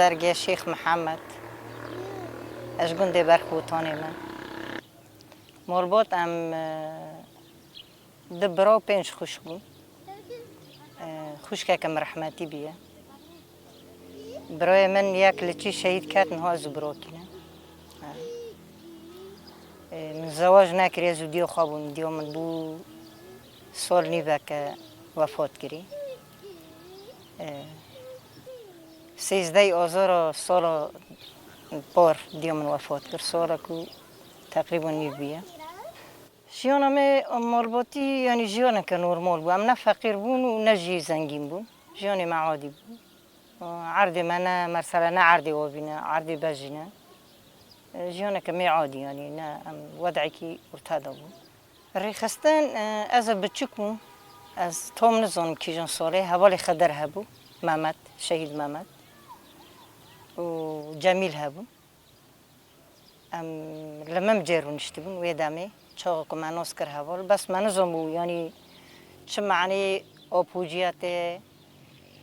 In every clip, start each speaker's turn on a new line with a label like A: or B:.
A: زرگه شیخ محمد اش گنده برخوتانه من مربوط ام دبرا و پنج خوش بون خوش که کم رحمتی بیه برای من یک لچی شهید کت نها زبرا کنه من زواج نکری زودیو خوابون دیو من بو سال نیوه که وفات کری 13 آذر سال بار دیو من وفات کرد سال که تقریبا نیو بیه جیانم مربوطی یعنی جیانم که نورمال بود ام نه فقیر بون و نه جی زنگین بون جیان معادی بود عرض من مثلا نه عرض وابینه عرض بجینه جیانم که معادی یعنی نه وضعی که ارتاده بود ریخستن از بچکم از توم نزانم کی جان ساله حوالی خدر هبو محمد شهید محمد و جمیل هبو لمم جرون اشتبون ویدامه چاق که مناس کر حوال بس منظم بو یعنی چه معنی آپوجیات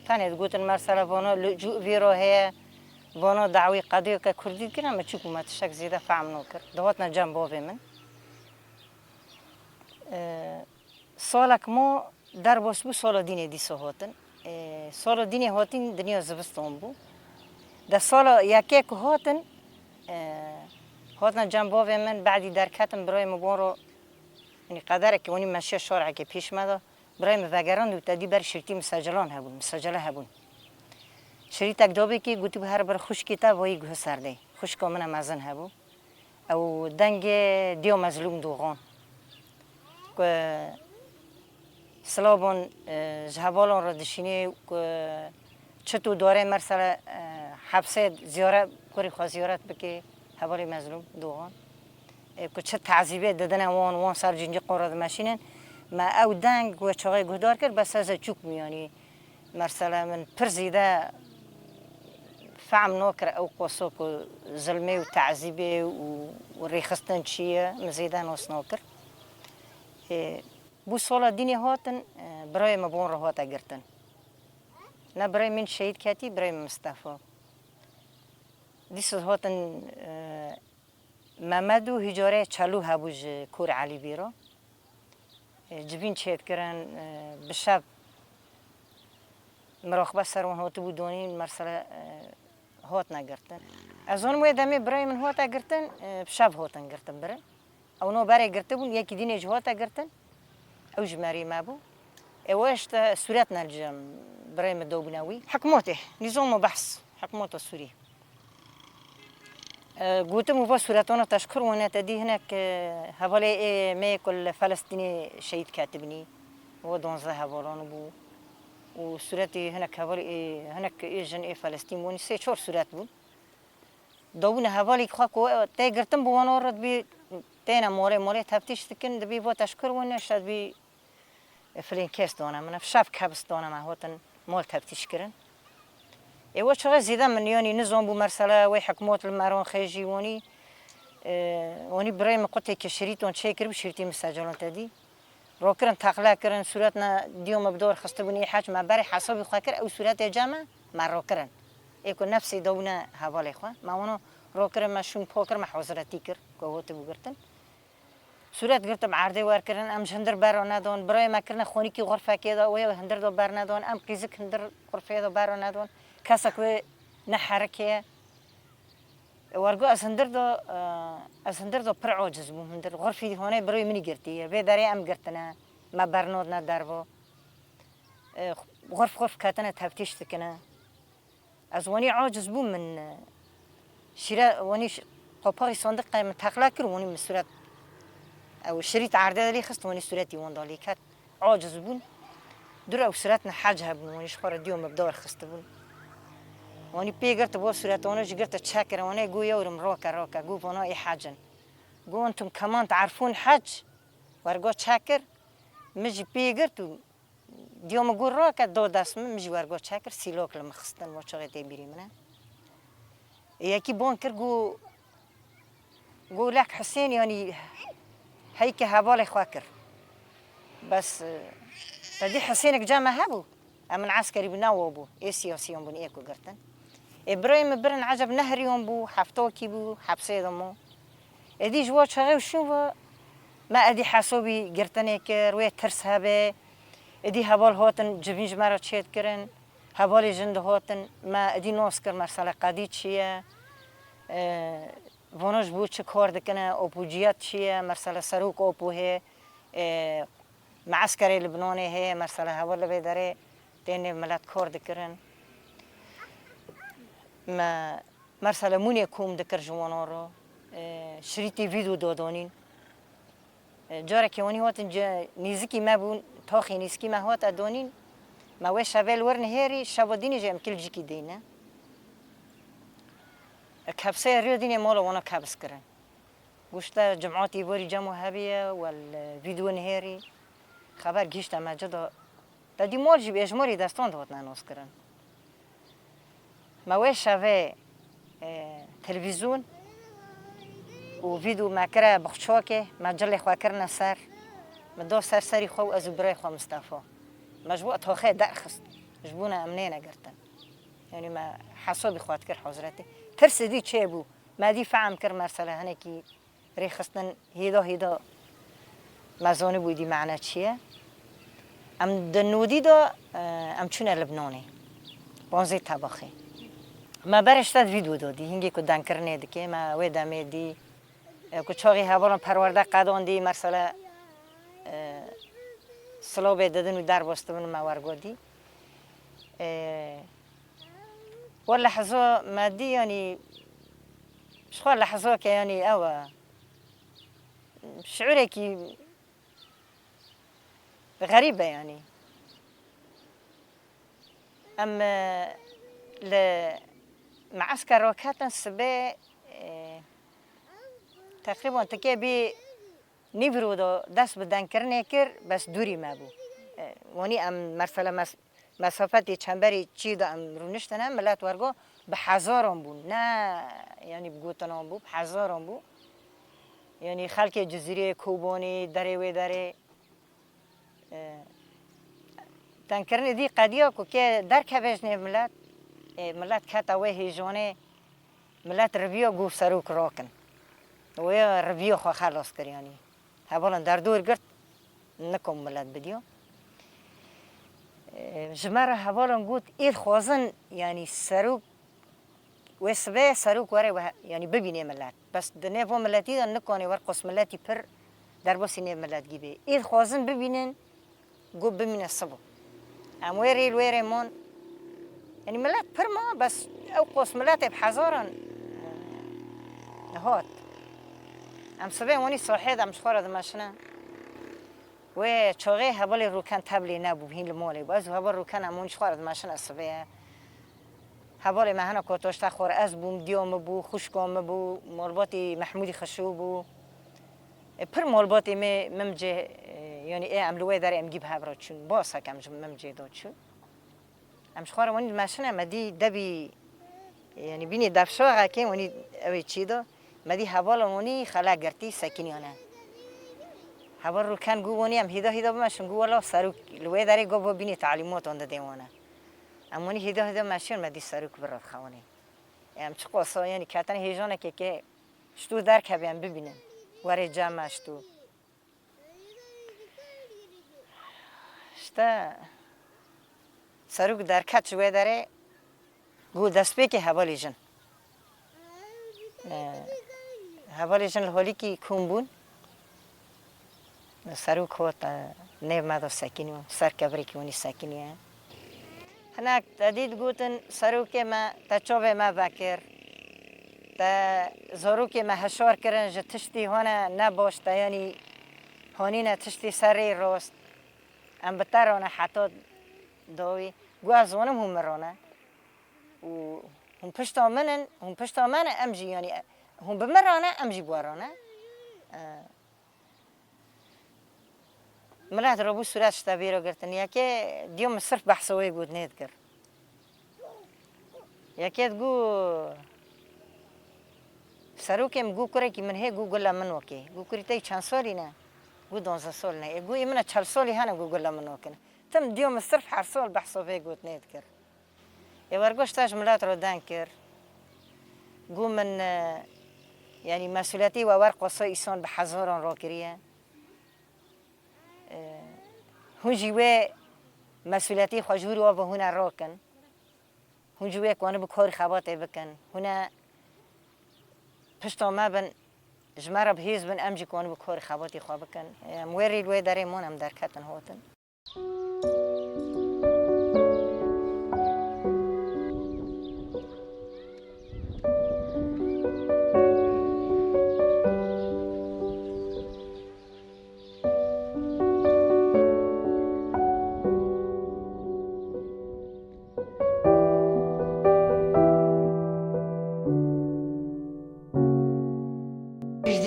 A: تانید گوتن مرسله وانا لجوء ویروه وانا دعوی قضیه که کردید کنم ما چیکو ما تشک زیاده فهم نکرد دواتنا جنب باوی من سالک ما در باس بو سال دینه دیسه هاتن سال دینه هاتین دنیا زبستان بو در سال یکی که هاتن هاتن جنب باوی من بعدی در کتم برای مبان رو یعنی قدره که ونی مشی شارعه که پیش مده برای مفگران دو تدی بر شرطی مسجلان هبون مسجله هبون شریط اکدابی که گویی به هر بر خوش کتاب وای گه سرده خوش کامن مزن هبو او دنگ دیو مظلوم دوغان که سلابون جهوالان را دشینه که چطور داره مرسل حبسه زیارت کاری خواهد زیارت بکه حوالی مظلوم دوغان که چه تعذیبه دادن وان سر جنجی قرار ماشینن ما او دنگ و چاقای گهدار کرد بس از چوک میانی مرسلا من پرزیده فهم نکر او قصو که ظلمه و تعذیبه و ریخستن چیه مزیدن واسه نکر بو سال دینی هاتن برای مبون رو هات گرتن نه برای من شهید کتی برای مصطفی دیس هاتن محمد و هجاره چلو هبوج کور علی بیرا جبین چهت کرن بشب مراقبه سرون هاتو بودونین مرسله هات نگرتن از اون موی دمی برای من هات گرتن بشب هاتن گرتن برای او نو برای گرته بون یکی دینه جو هات گرتن او جماری ما بو اوشت سورت نلجم برای مدوبناوی حکومته نظام بحث حکومت سوری قلتم وفا سورتانا تشكر وانا تدي هناك حوالي ما كل فلسطيني شهيد كاتبني هو دونزا حوالان بو وسورتي هناك حوالي هناك جن فلسطين وني سه چهار سورت بو دون حوالي خاكو تاگرتم بو وانا رد بي تينا موري تفتيش تكن دبي با تشكر وانا شاد بي فلين كيس دونا من في شاف كابس دونا ما هوتن مول تفتيش كرن ایوا چقدر زیاده من یعنی نظام بو مرسله و حکومت المران خیجی وانی برای مقطعی که شریطان چه کرد شریطی مسجلان تدی را کردن تقلا کردن صورتنا دیوم بدور خسته بونی حج ما برای حسابی خواه کرد او صورت جمع ما را کردن ایکو نفسی دونه حواله خواه ما اونو را کردن مشون پاکر محاضرتی کرد که هوته بگرتن صورت گرتم عرضه ور کردن ام هندر بر ندان برای ما کردن خونی کی غرفه که دا و هندر دو بر ندان ام قیزک هندر غرفه دا بر ندان کسی که نحرکه ورگو از هندر دو پر عاجز بوم هندر غرفی هونه برای منی گرتیه به دری ام گرتنه ما برناد نه درو غرف کاتنه تفتیش تکنه از وانی عاجز بوم من شیره وانی قپاری صندوق قیم تخلا کرد وانی مسورت او شریط عرضه دلی خست وانی صورتی وان دالی کرد عاجز بون دور او صورتنا حج هبون وانی شخار دیو مبدار خسته بون وانی پیگرت با صورتانه جگرت چکر وانی گوی اورم راکا گو ونا ای حجن گو انتم کمان تعرفون حج ورگا چکر مجی پیگرت دیوم گو راکا دو دست مجی ورگا چکر سیلوک لمخستن و چقدر تبیری منه یکی بان کر گو لک حسین یعنی هی که حواله خواه کر بس تدی حسینک جمع هبو امن عسکری بناو بو ای سیاسیون بون ایکو گرتن ابراهیم برن عجب نهریون بو هفتو کی بو حبسه دمو ادی جوا چاغه شو ما ادی حسابی گرتنه کر و ترس هبه ادی حوال هاتن جبینج مرا چیت کرن حوالی جند هاتن ما ادی ناس کر مرسله قدی چیه وناش بود چه کار دکنه اپوجیات چیه مرسله سروک اپوه معسكر لبناني هي مرسله حوال بداره تین ملت کار دکرن ما مرسله مونی کوم دکر جوانا رو شریطی ویدیو دادانین جاره که ونی هاتن نیزکی ما بون تاخی نیزکی ما هات ادانین ما وی شوال ورن هیری شبادینی جام کل جکی دینه کبسه ریو دینه مالا وانا کبس کرن گوشته جمعاتی باری جمع هبیه والویدیو نهیری خبر گیشته مجدا دادی مال جیب اجمالی دستان دهات نانوس کرن ما وی شوه تلویزیون و ویدیو مکره بخشاکه مجله خواه کرنه سر مدار سری خواه از برای خواه مصطفى مجبوع تاخه درخست جبونه امنه نگرتن یعنی ما حسابی خواهد کر حضرتی ترس دی چه بو ما دی فهم کر مرسله هنه کی ریخستن هیدا مزانه بودی معنی چیه ام دنودی دا ام چونه لبنانی بانزی طباخی ما برش داد ویدیو دادی هنگی که دن کرنه دکه ما وی دمه دی که چاقی حوالان پرورده قدان دی مرسله سلابه دادن و در باستون ما ورگادی واللحظة مادي يعني شخوار لحظة كي يعني أو شعوري كي غريبة يعني أما لمعسكر وكاتن سبي تقريبا تكي نيفرو دست بدن کرنه کر بس دوری ما بو وانی ام مرسله مسافتی چنبری چی دا ام رونشتنم ملت ورگو به هزارم بو نه یعنی بگوتنام بو هزارم بو یعنی خلک جزیره کوبانی دره و دره تنکرنه دی قدیا کو که در کبجنه ملت کتا و هیجانه ملت رویا گو سروک راکن و یا رویا خو خلاص کریانی حوالا در دور گرد نکم ملت بدیو جمعه حوالا گود اید خوازن یعنی سروک و سبه سروک وره یعنی ببینه ملت بس دنه و ملتی دا نکانه ور قص ملتی پر در باسی نه ملت گیبه اید خوازن ببینن گو ببینه صبح ام ویره من یعنی ملت پر ما بس او قص ملت بحزارن هات ام سبه وانی صاحب ام شخوار دمشنه و چاقه حوالی روکن تبلی نبود هین المالی باز حوال روکن امون شخوار دمشنه سبه حوالی مهنا کاتاشته خور از بوم دیام بو خوشکام بو مالباتی محمودی خشو بو پر مالباتی ممجه یعنی عملوه داره امگیب هبرا چون باز هکم ممجه داد چون ام شخوار وانی دمشنه مدی دبی یعنی بینی دفشاقه که وانی اوی چی دا مدی حوال وانی خلاق گرتی سکینیانه حوال رو کن گو وانی هم هیدا بمشن گو والا سروک لوی داره گو بینی تعلیمات آنده دیوانه امونی هیدا مشین مدی سروک برات خوانی ام چه قصه یعنی کتن هیجانه که شتو در کبیم ببینن وره جمع شتو شتا سروک در کت شوی داره گو دست به که حوالی جن حوالی جن الحالی که کم بون سروک هات نیو مدار سکینیم سر کبری که ونی سکینیه هناك تدید گوتن سروک ما تچوه ما بکر تا زاروک ما هشار کرن جه تشتی هانه نباشت یعنی هانی نه تشتی سری راست ام بترانه حتی داوی گو از وانم هم مرانه و هم پشت منن امجی یعنی هم بمرانه امجی بوارانه ملت رابو صورت شتابی رو گرتن یکی دیوم صرف بحثوی گود نید کرد یکی گو سروکم گو کره که من هی گو گلا من وکی گو کری تای چند سالی نه گو 12 سال نه گو ایمنا 40 سالی هنه گو گلا من وکنه تم دیوم صرف هر سال بحثوی گود نید کرد یه ورگوش تاج ملت رو دن کرد قوم من يعني مسؤوليتي وورق وصي إنسان بحزاران راكريه هون جوا مسؤوليتي خجور و هنا راكن هون جوا كانوا بكار خباته بكن هنا پشتا ما بن جمره بهیز بن امجی كانوا بكار خباتي خواه بكن موری الوی داره من هم در کتن هاتن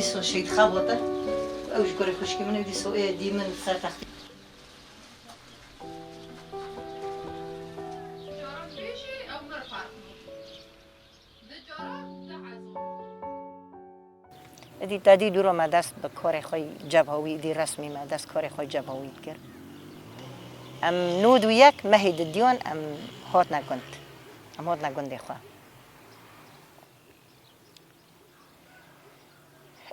A: دي سو شيء خبطه اوج كوري خشكي من دي سو دي من ساتخ دي تادي دورو ما دست بكوري خوي جبهوي دي رسمي ما دست كوري خوي جبهوي كر ام نود وياك ما هي ديون ام هاتنا كنت ام هاتنا كنت خو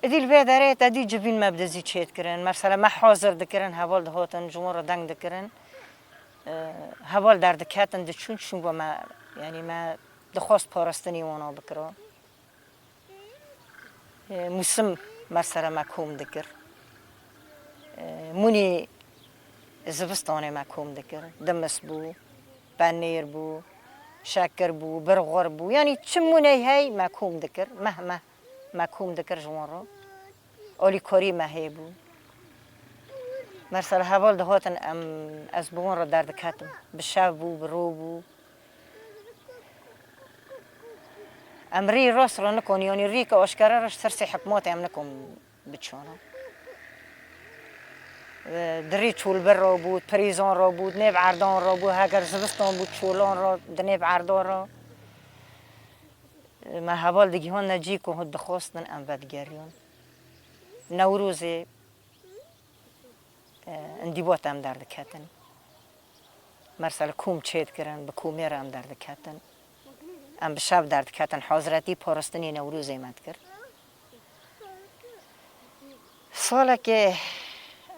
A: ادي البدره تادي جبين ما بدزي تشيت كرن مثلا ما حاضر دكرن هوال دهاتن جمهور دنگ دكرن هوال در دکاتن دچون شون با ما يعني ما دخواست پارستنی وانا بکرا موسم مثلا ما کوم دکر مونی زبستانه ما کوم دکر دمس بو پنیر بو شکر بو برغر بو يعني چمونه هی ما کوم دکر مهما ما کوم دکر جوان اولی کاری ما هی بو مثلا هوال دهاتن ام از بوان را در دکاتم بشب بو برو بو ام ری راست را نکن یعنی ری که آشکاره راش سرسی حکمات ام نکن بچانا دری چول بر را بود پریزان را بود نیب عردان را بود هگر زبستان بود چولان را دنیب عردان را ما هوال دیگه هون نجی که هد دخواستن ام بدگریون نوروز اندیبات هم در دکتن مرسل کوم چید کرن به کومی را هم در دکتن ام به شب در دکتن حاضرتی پارستنی نوروز ایمد کرد ساله که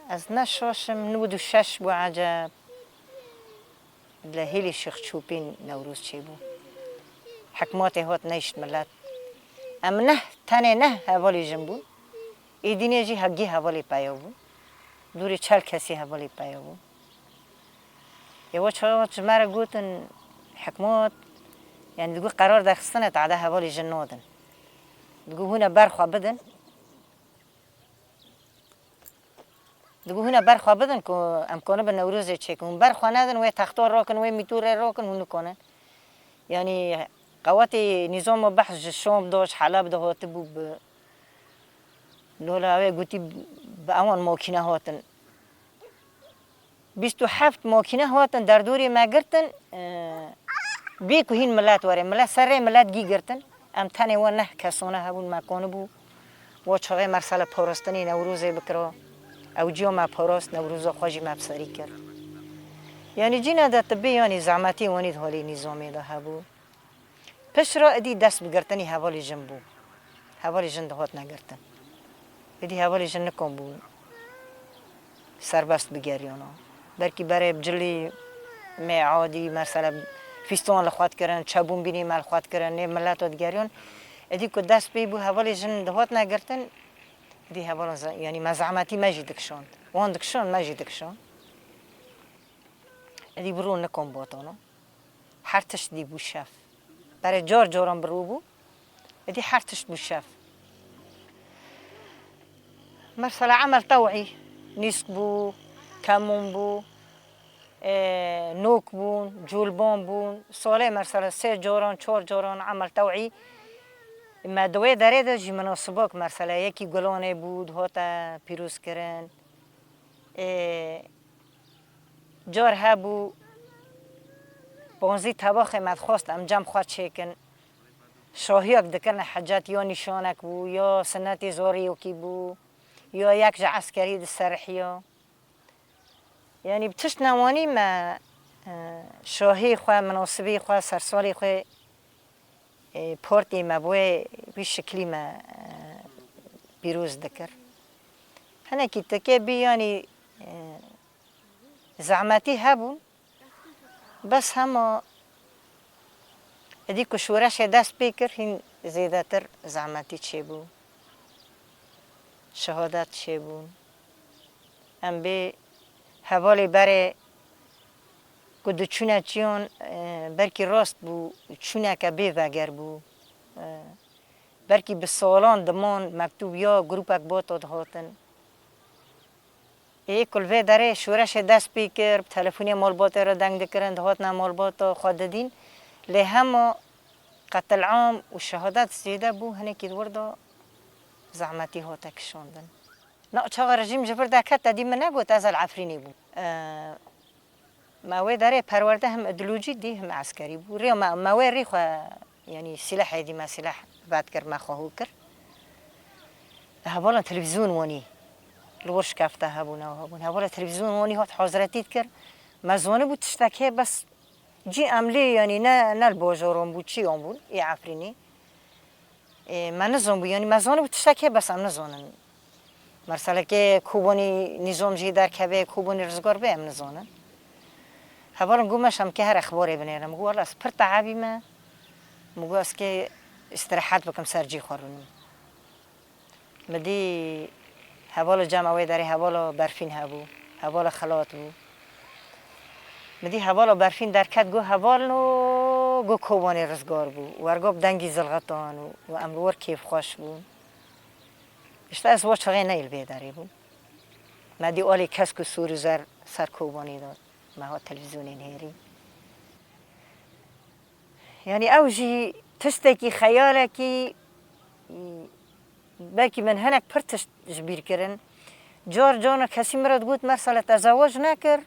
A: از نشاشم 96 بو عجب لهیلی شیخ چوبین نوروز چی بو حکماتی هات نیشت ملت ام نه تنه نه حوالی جن بو ایدینی جی حقی حوالی پایا بو دوری چل کسی حوالی پایا بو یه چه مرا گوتن حکمات يعني تقول قرار داخستنا تعدا حوالی جنودن تقول هنا برخوا بدن تقول هنا برخوا بدن که امکانه به نوروز چکون برخوا ندن و تختار راکن و میتور راکن هونو کنن يعني قوات نظام بحث الشام داشت حلب دهات بو لولا اوه گوتی به امان ماکینه هاتن 27 ماکینه هاتن در دوری ما گرتن بیکو هین ملت واره ملت سر ملت گی گرتن ام تنه و نه کسانه هبون مکانه بو و چاقه مرسل پارستنی نوروزه بکرا او جیو ما پاراست نوروزه خواجی مبسری کرد یعنی جی ندت بی یعنی زعمتی وانید حالی نظامی ده هبو پش را ادی دست بگرتنی حوالی جن بو حوالی جن دهات نگرتن ادی حوالی جن نکن بو سربست بگریانا برکی برای بجلی معادی مثلا فیستان لخواد کردن چابون بینی مال خواد کردن نه ملت ادگریان ادی که دست بی بو حوالی جن دهات نگرتن ادی حوالی یعنی مزعمتی مجی دکشان وان دکشان مجی دکشان ادی برو نکن باتانا هر تشت دی بو شف برای جار جارم برو بو ادی هر تشت بو شف مثلا عمل طوعی نیسک بو کمون بو نوک بون جولبان بون ساله مثلا 3 جاران 4 جاران عمل طوعی ما دوی داره ده جی مناسباک مثلا یکی گلانه بود هاتا پیروز کرن جار هبو بانزی طباخ مدخواست ام جمع خواد چکن شاهیاک دکرن حجت یا نشانک بو یا سنت زاریوکی بو یا یک جا عسکری ده سرحیا یعنی بتشت نوانی ما شاهی خواه مناسبی خواه سرسالی خواه پارتی ما بوی بی شکلی ما پیروز دکر هنه کی تکه بی یعنی زعمتی هبون بس هما ادی که شورش دست بیکر هین زیاده تر زعمتی چه بو شهادت چه بو ام به حوالی بره کد چونه چیون برکی راست بو چونه که به وگر بو برکی به سالان دمان مکتوب یا گروپ اک با تاد هاتن ای کل داره شورش دست بیکر تلفنی مال بات را دنگ دکرند هاتنا مال بات خود دین لی همه قتل عام و شهادت زیاده بو هنه که وردا زعمتی هاتا کشاندن نه چاق رژیم جبر دکت دادی من نگوت از العفرینی بو ماوی داره پرورده هم ادلوجی دی هم عسکری بو ریا ماوی ری خواه یعنی سلاح دی ما سلاح بعد کر ما خواهو کر هوالا تلویزیون وانی لورش کفته هبون تلویزیون وانی هات حاضرتید کر مزونه بود تشتکه بس جی عملی یعنی نه الباجارم بود چی آن بود ای عفرینی من نزون بود یعنی مزونه بود تشتکه بس هم نزونن مرسله که کوبانی نظام جی در کبه کوبانی رزگار به هم نزونن هوالم گومش هم که هر اخباری بنیرم گو الله از پر تعبی ما مگو از که استراحت بکم سرجی خورونم مدی هوال جمعوی داری هوال برفین هبو هوال خلات بو مدی هوال برفین در کت گو هوال نو گو کوبانی رزگار بو ورگاب دنگی زلغتان و امرور کیف خوش بو اشتا از واش غی نیل بیداری بو مدی آلی کسک و سور زر سر کوبانی داد ما ها تلویزیونی نهری یعنی اوجی تشتکی خیاله کی بلکه من هنک پر تشبیر کرن جار جانا کسی مرد گوت مرسال تزاوج نکر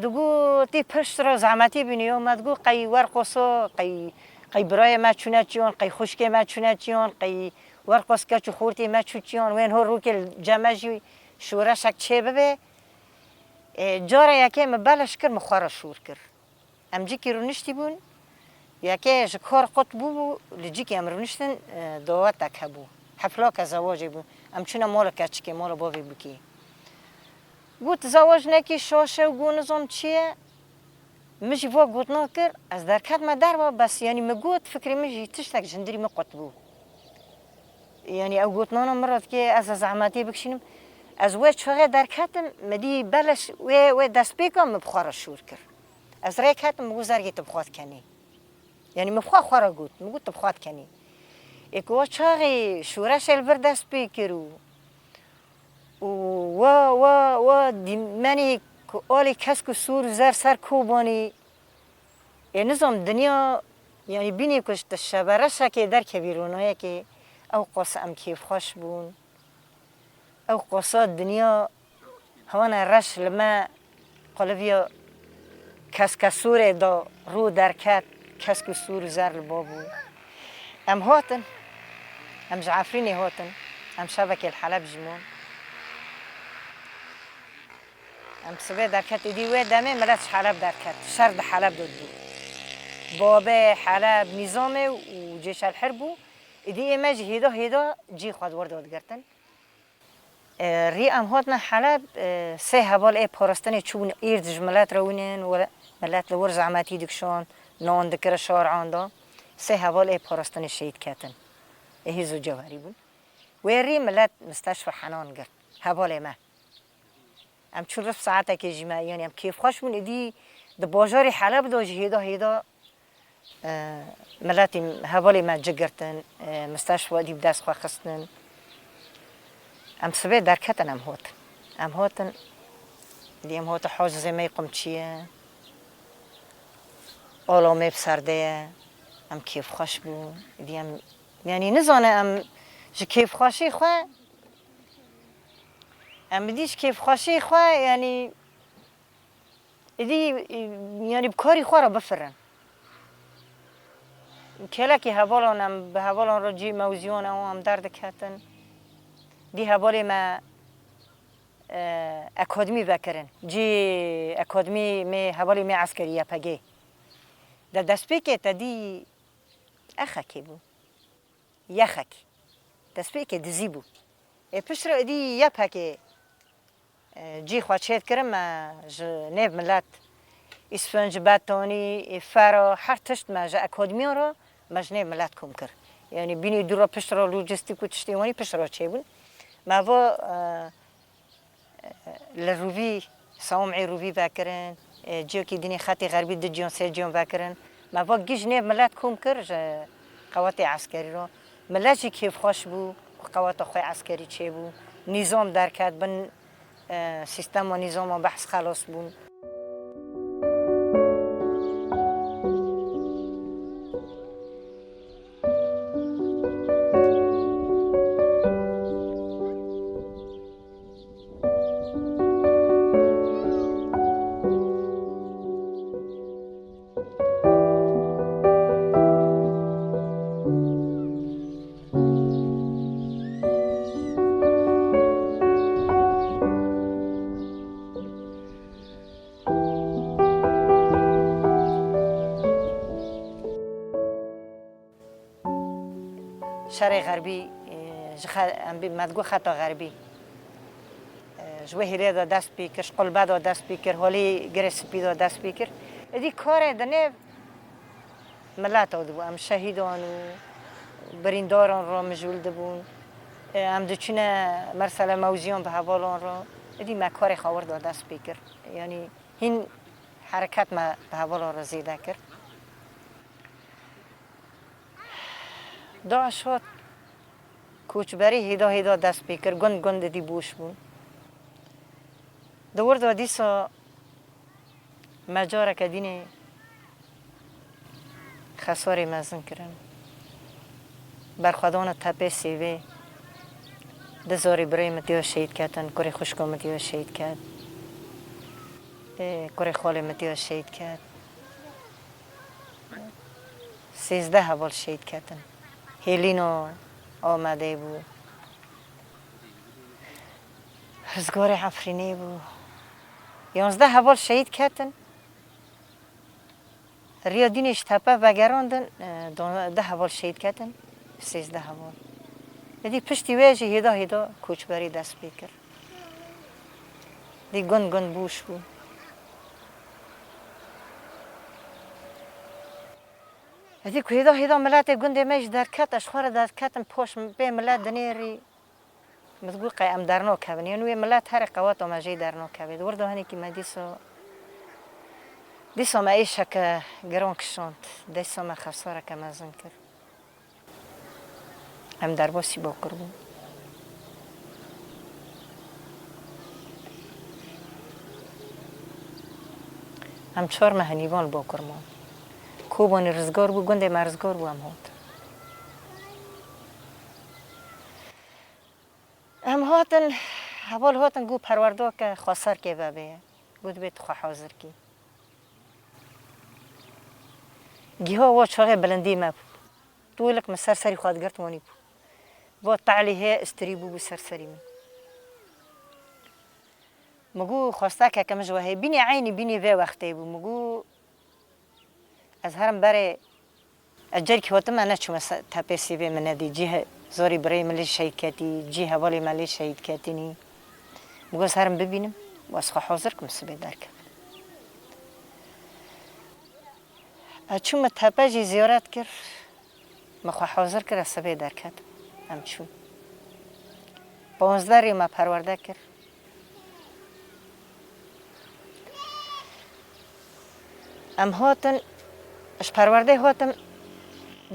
A: دگو تی پشت را زحمتی بینی اومد گو قی ورقصا قی برای ما چونه چیون قی خشکی ما چونه چیون قی ورقص که چو خورتی ما چو چیون وین هر رو که جمعی شورشک چه ببه جاره یکی مبلش کر مخوار شور کر امجی که رو نشتی بون یکی جکار قط بو لجی که امرو نشتن دعوت تک بو حفلا که زواجی بو ام چونه مال کچکی مال باوی بو کی گوت زواج نکی شاشه و گو نظام چیه مجی وا گوت نکر از درکت ما در با بس یعنی مگوت فکری مجی تشتک جندری مقط بو یعنی او گوت نانا مرد که از زحمتی بکشینم از وی چه درکتم مدی بلش و دست بیکم مبخار شور کر از ریکتم مگو زرگی تبخواد کنی یعنی مبخواه خورا گوت مگو تبخواد کنی اکو چاقی شورش البر دست بیکرو و منی آلی کسک سور زر سر کوبانی نظام دنیا یعنی بینی کشت شبرش که در کبیرونایی که او قاسم کیف خوش بون او قصاد دنیا هوانا رش لما قلبیا کسک سور دا رو درکت کسک سور زر بابو ام هاتن ام جعفرینی هاتن ام شبک الحلب جمون ام سبه درکت ایدی وی دمه ملتش حلب درکت شرد حلب داد بود بابه حلب نظامه و جيش الحربو ایدی ایمه هیدا جی خواد ورداد گرتن ری ام هاتنا حلب سه هوال ای پارستانی چون ایرد ملت روینن و ملت لور زعمتی دکشان نان دکر شارعان دا سه هوال ای پارستانی شهید کتن هیزو جوهری بود و ری ملت مستشفى حنان گرد هوال ما ام چون رفت ساعته که جمعه یعنی ام کیف خوش بون ایدی د باجاری حلب دا هیدا ملت هوال ما جگرتن مستشفى دی بدست خواه خستن ام سبه درکتن ام هاتن دی ام هات حاجزه می قمچیه آلامه بسرده ام کیف خوش بون دی ام یعنی نزانه ام جه کیف خوشی خواه ام دیش کیف خوشی خواه یعنی دی یعنی بکاری خواه را بفرن کلا که هوالان ام به هوالان را جی موزیان هم درد کتن دی هوالی ما اکادمی بکرن جی اکادمی می هوالی می عسکریه پگه در دست پیکه تا دی اخکی بو یخکی دست پی که دزی بو پشت رو دی یه پاکی جی خواشید کرم ج نب ملت اسفنج باتونی فرا هر تشت ما ج اکادمی رو مجنب ملت کم کر یعنی بینی دورا پشت رو لوجستیک و تشتیوانی پشت رو چه بون ما و لروی سامعی روی بکرن جیو کی دینی خطی غربی دجیان سرجیان بکرن ما و گیج نب ملت کم کر قوات عسکری رو ملتی کیف خوش بو قوات خوی عسکری چه بو نظام درکت بن سیستم و نظام و بحث خلاص بون شرق غربی مدگو خطا غربی جوهری دا دست بیکر قلبه دا دست بیکر حالی گرسپی دا دست بیکر ادی کار دنه ملت آدو ام شهیدان و برینداران را مجول دبون ام دچینه مرسل موزیان به حوالان را ادی ما کار خاور دا دست بیکر یعنی هین حرکت ما به حوالان را زیده کرد داعش هات کوچبری هیدا دست بیکر گند دی بوش بون دورد و دیسا مجاره که دینه خساری مزن کرن برخوادان تپه سیوه دزاری برای متیو شهید کردن کاری خوشکا متیو شهید کرد کاری خاله متیو شهید کرد 13 حوال شهید کردن هیلینو آمده بود رزگار عفرینی بود 11 حوال شهید کردن ریادینش تپه وگراندن 10 حوال شهید کردن 13 حوال دی پشتی ویجی هیدا کوچبری دست بیکر دی گند بوش بود دی که هیدا ملت گند میش در کت اشخار در کتن پوش به ملت دنیری مزگو قیم در نو کبن یعنی ملت هر قوات و مجی در نو کبید ورده هنی که دیسا ما ایشه که گران کشاند دیسا ما خساره که مزن کرد هم در باسی با کربون هم 4 ماه هنیوان با کرمان کوبانی رزگار بود گنده مرزگار بود هم هات هم هاتن حوال هاتن گو پرورده که خواستر که ببه گود بیت خواه حاضر کی گیها و چاقه بلندی ما بود دولک من سرسری خواهد گرد وانی بود و تعلیه استری بود سرسری من مگو خواسته که کمش وحی بینی عینی بینی وی وقتی بود مگو از هرم بره اجر که هاتم من نچوم تپه سیوه من ندی جیه زاری برای ملی شهید کتی جی حوالی ملی شهید کتی نی مگو از هرم ببینم و از خواه حاضر کم سبه درکم چون تپه جی زیارت کرد مخواه حاضر کرد از سبه درکت همچون 15 ری ما پرورده کرد ام هاتن اش پرورده هاتم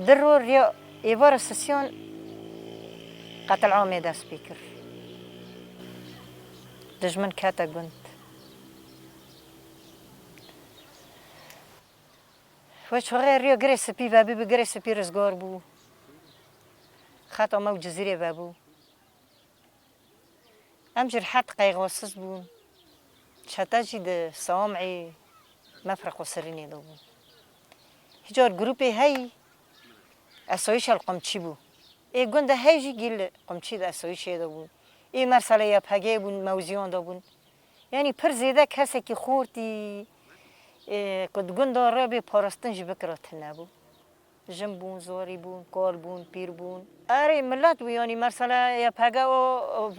A: در رو ریا ایوار سسیان قتل عامه دست بیکر دجمن کاتا گند و چوغه ریا گره سپی و بی گره سپی رزگار بو خطا مو جزیره و بو ام جرحت قیغاسز بو چتا جی ده سامعی مفرق و سرینی دو بو هجار گروپی هی اسایش القمچی بو ای گنده هی جی گیل قمچی ده اسایش دو بو ای مرسله یا پگه بون موزیان دو بون یعنی پر زیده کسی که خوردی کد گنده را به پارستن جی بکرات نبو جن بون زوری بون کال بون پیر بون اره ملت و یعنی مثلا یا پگه و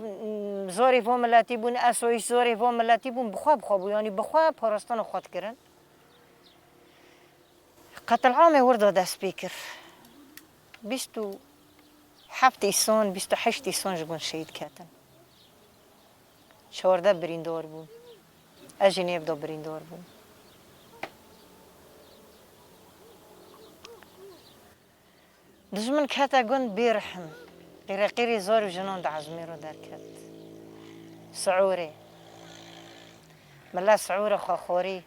A: زوری و ملتی بون اسویش زوری و ملتی بون بخواب یعنی بخواب پارستان خود کردن قتل عام ورده دست بیکر 27 ایسان 28 ایسان جبون شهید کردن 14 بریندار بون اجنیب دو بریندار بون دشمن کتا گند بیرحم قیری زار و جنان دعزمی رو در کت سعوره ملا سعوره خوری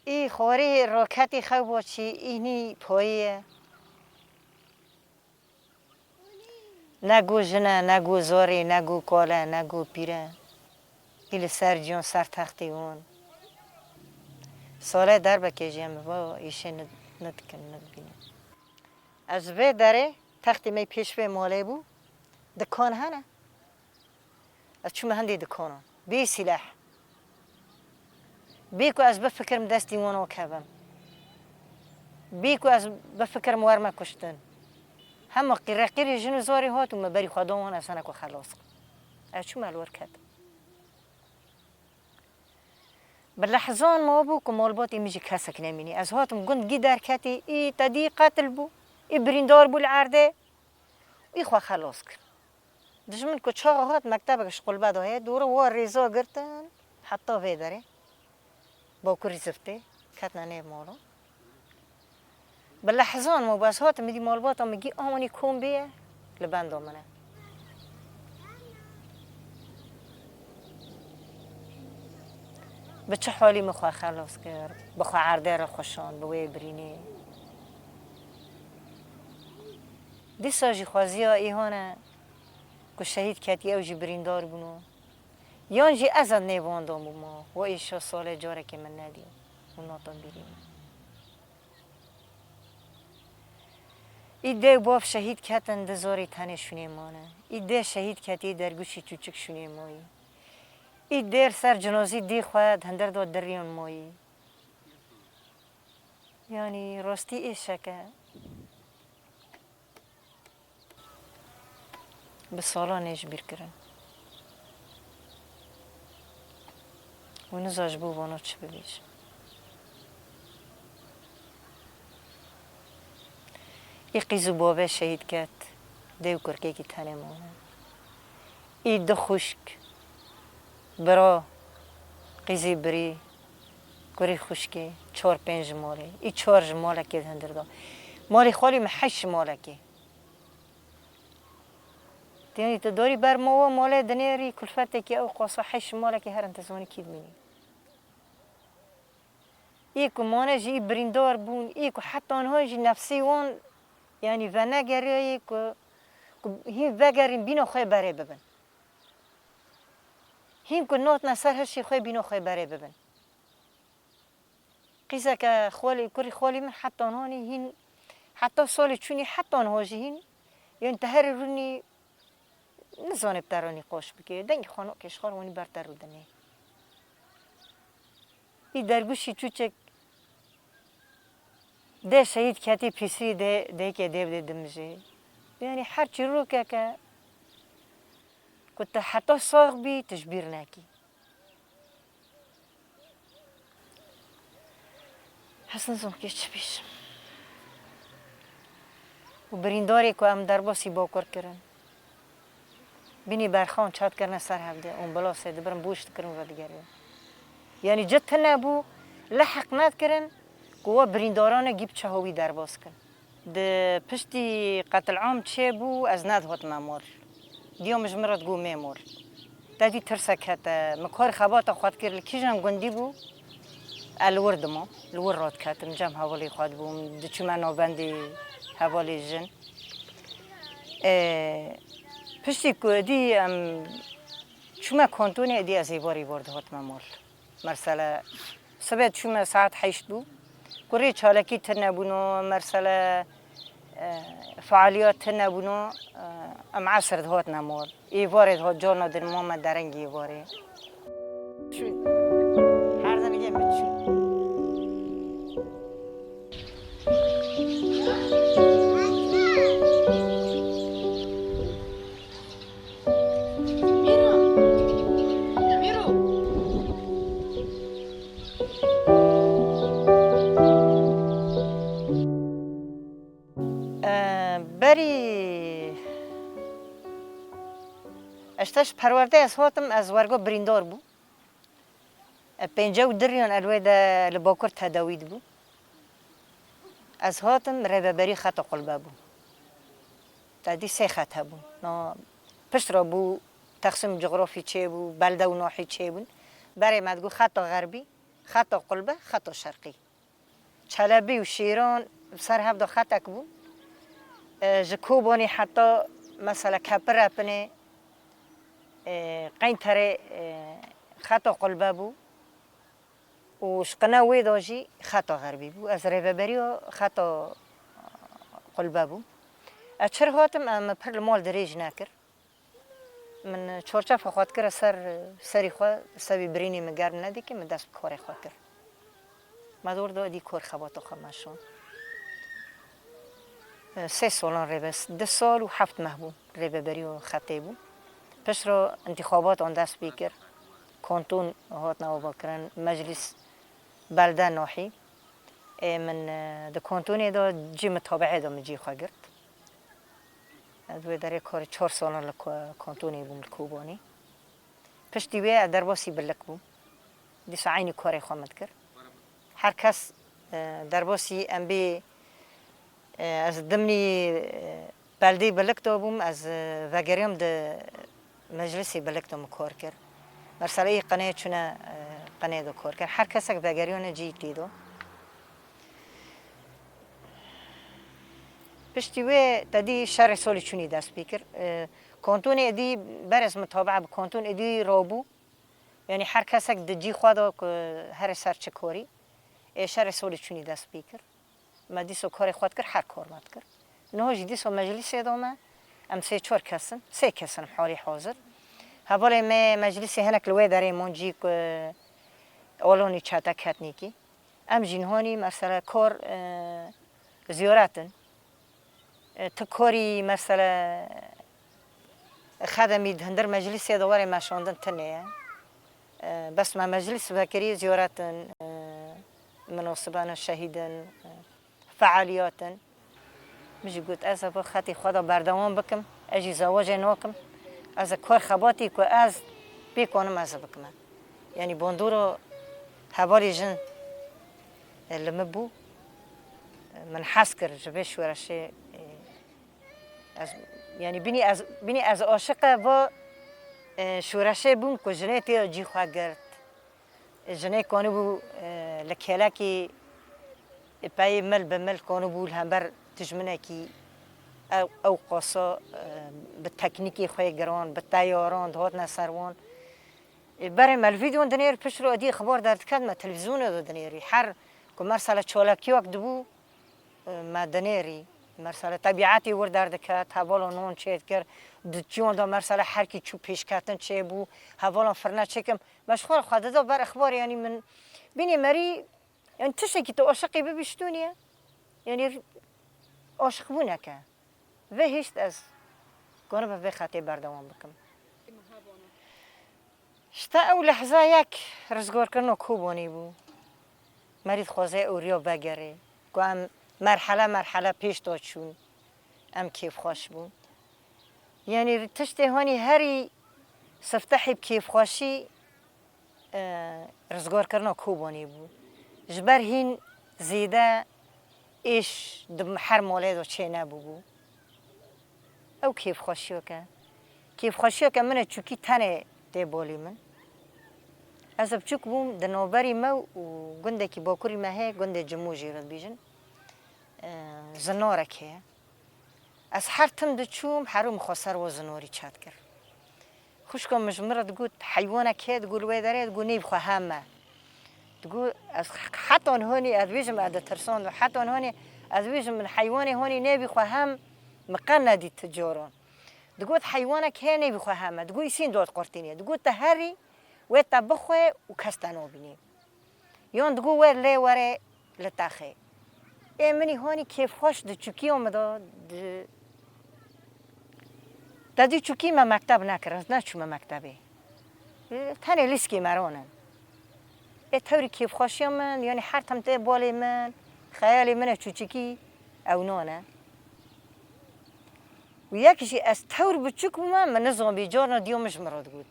A: ای خوری راکتی خواب چی اینی پاییه نگو جنه نگو زاری نگو کاله نگو پیره ایل سر جون سر تختی اون ساله در بکیجیم با ایشه ندبینه از وی داره تختی می پیشوی ماله بو دکان هنه از چون هندی دکانان بی سلاح بیکو از بفکرم دستی وانو کبم بیکو از بفکرم ورمه کشتن همه قیری جنو زاری هات و مبری خودمون اصلا کو خلاص از چون مالور کد بلحظان ما بو که مالباتی میجی کسک نمینی از هاتم گند گی در کتی ای تدی قتل بو ای بریندار بو العرده ای خوا خلاص کن دشمن که چاق هات مکتبش قلبه داره دوره و ریزا گرتن حتی وی داره با کری زفته کتنا نیب مالو بلحظان ما بس هات میدی مالباتا میگی آمانی کن بیه لبند آمنه به چه حالی مخواه خلاص کرد بخواه عرده را خوشان بوی برینه دی ساجی خوازی ها ایهانه که شهید کتی او جی بریندار بونو یان جی ازد نیواندام ما و ایشا سال جاره که من ندیم و ناتان برینه ایده باب شهید کتن دزاری تنه شونه مانه ایده شهید کتی درگوشی چوچک شونه مایی ایده سر جنازی دی خواهد هندر داد دریان مایی یعنی راستی ایشکه به سالان ایش بیر کرن و نزاج بو وانو چه ببیش ای قیزو بابه شهید کت دیو کرکه کی تنه مانه ای دو خشک برا قیزی بری کری خشکی 4-5 ماله ای 4 ماله که هندر دا مالی خالی من 8 ماله که یعنی تو داری بر ما ماله دنیاری کلفته که او قاصا 8 ماله که هر انتظانی کید منی ای که مانه جی بریندار بون ای که حتی آنها جی نفسی وان یعنی و نگری ای که هیم وگرین بینا خواه بره ببن هیم که نات نسر هرشی خواه بینا خواه بره ببن قیزه که خوالی کری خوالی من حتی آنها هین حتی سال چونی حتی آنها جی هین یعنی تهر رونی نزانه بترانی قاش بکه دنگ خانه کشخار وانی برتر رو دنه ای درگوشی چوچک ده شهید کتی پیسری ده که دیو دمجه یعنی هر چی رو که حتی ساق بی تشبیر نکی حسن زم که چه بیش و برینداری که هم در باسی باکر کرن بینی برخان چاد کرنه سر هفته اون بلا سیده برم بوشت کرن و دیگری یعنی جت نبو لحق ند کرن که برینداران گیب چهوی در باز کن ده پشتی قتل عام چه بو از ند هات ممار دیومش مرد گو میمور دادی ترسک هتا مکار خبات خود کرد کیجم گندی بو الورد ما الور راد کتم جم حوالی خود بوم دچو من آبندی حوالی جن پشتی کودی چوما کانتونی دی از ایواری ورد هات ممار مرسله سبت چوما ساعت 8 بو کری چالکی تنبونو مرسله فعالیات تنبونو ام عصر دهات نمار ایواره دهات جانا در ماما درنگ ایواره هر زنگه میچون اشتاش پرورده از هاتم از ورگو بریندار بو. پنجاه و دریان الوی دا لباکر تداوید بو. از هاتم رهبری خط قلبه بو. تادی سه خط بو. نا پشت را بو تقسیم جغرافی چه بو بلده و ناحی چه بو. برای مدگو خط غربی، خط قلبه، خط شرقی. چلبی و شیران سر هفت خط بو. جکوبانی حتی مثلا کپر اپنه قین تره خط قلبه بو و شقنا ویداجی خط غربی بو از رهبری و خط قلبه بو اچر هاتم ام پر مال دریج نکر من چورچا فخواد کر سری خو سبی برینی مگرم ندی که من دست کار خو کر مدور دادی کار خباتو خماشون 3 سالان ربس 2 سال و 7 ماه بو رهبری و خطی بو پس رو انتخابات آن دست بیکر کانتون هات نوابا کرن مجلس بلده ناحی من ده کانتونی دا جی متابعه دا مجی خواه گرد دوی در کار 4 سالان کانتونی بوم لکوبانی پس دیوه در باسی بلک بوم دیسا عینی کاری خوامد کرد هر کس در باسی ام بی از دمنی بلده بلک دا بوم از وگریم ده مجلسی بلک دا مکار کرد مرسله ای قناه چونه قناه دا کار کرد هر کس وگریان جی دیدو پشتی و تدی شهر سالی چونی دست بیکر کانتون ادی برز متابعه به کانتون ادی رابو یعنی هر کس دجی خوادا هر سر چه کاری شهر سالی چونی دست بیکر ما دیسو کار خود کرد هر کار مات کرد نه جدی سو مجلس ادامه ام 3-4 کسن 3 کسن حالی حاضر هوال ما مجلس هناك لوی داره منجی که اولانی چاته کتنی کی ام جنهانی مثلا کار زیارتن تکاری مثلا خدمی هندر مجلس دواره مشاندن تنه بس ما مجلس فکری زیارتن مناسبان شهیدن فعالیاتن میشه گفت از با خطی خدا بردوام بکم اجی زواج ناکم از کار خباتی که از بیکنم از بکم یعنی بندورو حوالی جن لمبو من حس کرد جبش ورشه از یعنی بینی از عاشق و شورشه بوم که جنه تی جی خواه گرد جنه کانو بو لکهلا کی پای مل به مل کانو بو همبر تجمنه کی او قاسا به تکنیکی خواه گران به تیاران دهات نسروان برای مل ویدیون دنیر پش رو ادی خبر درد کد ما تلویزیون رو دنیری هر که مرسال چالکی وقت دبو ما دنیری مرسال طبیعتی ور درد کد حوالا نون چید کرد دچون دا مرسال هر کی چو پیش کردن چه بو حوالا فرنا چکم مشغول خود دا بر اخبار یعنی من بینی مری یعنی تشه کی تو عاشقی ببیشتونیه یعنی عاشق بو نکه و هیچ از گونه به خاطر بردوام بکم شتا اول لحظه یک رزگار کردن کوبانی بو مرید خوازه اوریا بگره گوام مرحله پیش داد چون ام کیف خوش بو یعنی تشته هانی هری سفتحی کیف خوشی رزگار کردن کوبانی بو جبر هین زیده ایش دم هر ماله دو چه نبو او کیف خوشیو که من چوکی تنه ده بالی من از بچوک بوم دنوبری ما و گنده کی باکوری ماه گنده جموجی رد بیجن زناره که از هر تم دچوم حروم خسر و زنوری چات کرد خوش کم مجمرد گوت حیوانه که تقول ویداره تقول نیب خواهمه تقول از حتی هونی از بیجم عده ترسان و حتی هونی از بیجم من حیوانی هونی نیبی خواهم مقنن دی تجاران تقول حیوانه که نیبی خواهمه تقول سین داد قرطینیه تقول تهری و تبخه و کستانو بینی یان تقول ور لی وره لتاخه منی هانی کیف خوش د چوکی آمده دادی چوکی ما مکتب نکرد نه چون مکتبه تنه لیسکی مرانن طوری کیف خوشی من یعنی هر تمته بالی من خیالی من چوچکی او نانه و یکیشی از تور بچوک من نظام بیجارنا دیومش مراد بود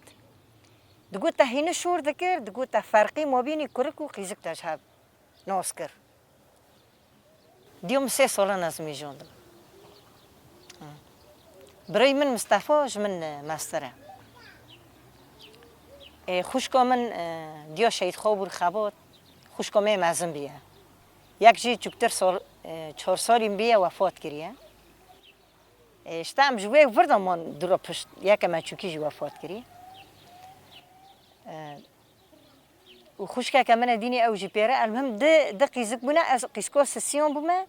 A: دگوت هینه شور دکر دگوت فرقی ما بینی کرک و قیزک تشهب ناس کر دیوم 3 سال نظمی جاندم برای من مصطفی من مستره خوشکا من دیا شهید خواب خبات خوشکا می مزم بیه یک جی چکتر سال 4 سالیم بیه وفات کریه اشتام جوی وردم من درا پشت یک مچوکی جو وفات کری و خوشکا که من دینی اوجی پیره المهم ده قیزک بونه از قیزکا سسیون بومه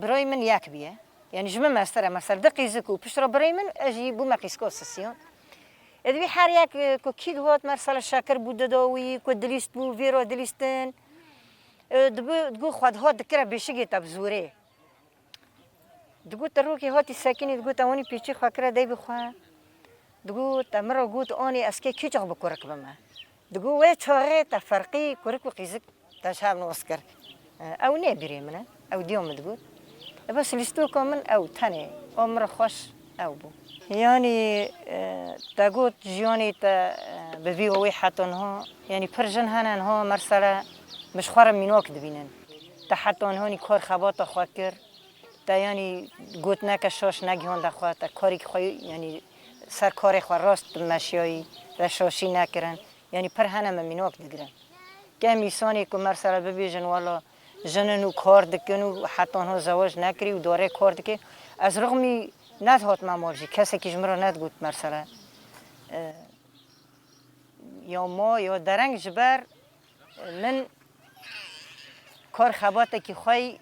A: برای من یک بیه یعنی جمع مستره مثلا ده قیزک و پشت را برای من اجی بومه قیزکا سسیون ادوی هر یک کو کید هات مرسال شکر بود داوی کو دلیست بو ویرو دلیستن دگو خود هات دکره بشگی تب زوره دگو تروکی هاتی سکنی دگو تاونی پیچی خاکره دی بخوا دگو تمرا گوت آنی اسکی کیچق بکرک بمه دگو وی چاره تفرقی کرک و قیزک تشاب نوسکر او نه بیری منه او دیوم دگو بس لیستو کامن او تنه عمر خوش او بو يعني تقول جيوني تا بفيوي حتى ها يعني برجن هنن ها مرسله مش خرم منوك دبينن تحت هوني كار خبات خاطر تا يعني قلت نك شاش نجهون دخوات تا كاري خوي يعني سر كاري خو راست مشيای رشاشي نکرن يعني پر هنم منوك دگرن كم انساني که مرسله ببيجن والله جنن و کار دکن و حتی ها زواج نکری و داره کار دکه از رغمی ند هات مامورجی کسی که جمرا ند گوت مرسله یا ما یا درنگ جبر من کار خباته که خواهی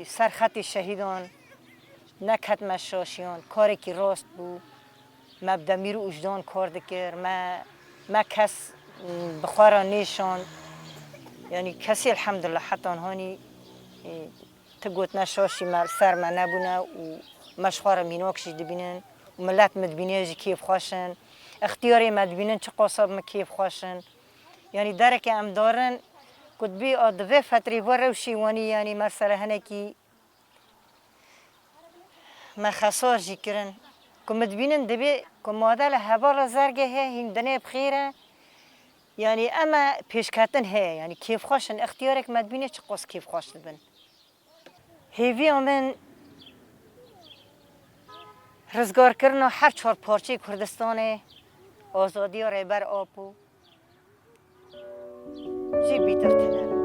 A: سر خط شهیدان نکت مشاشیان کاری که راست بود مبدا میرو اجدان کار دکر ما کس بخارا نیشان یعنی کسی الحمدلله حتی آنهانی تقوت نشاشی سر ما نبونه و مشخوار مینوکشی دبینن و ملت مدبینه جی کیف خواشن اختیاری مدبینن چه قصاب ما کیف خواشن یعنی درک ام دارن کد بی آدوه فتری وروشی وانی یعنی مرسله هنکی ما خسار جی کرن که مدبینن دبی که مادل هوالا زرگه هندنه بخیره یعنی اما پیشکتن یعنی کیف خواشن اختیارک مدبینه چه قص کیف خواشت بن هیوی من رزگار کردن هر 4 پارچه کردستان آزادی و ریبر آپو جی بیتر تنه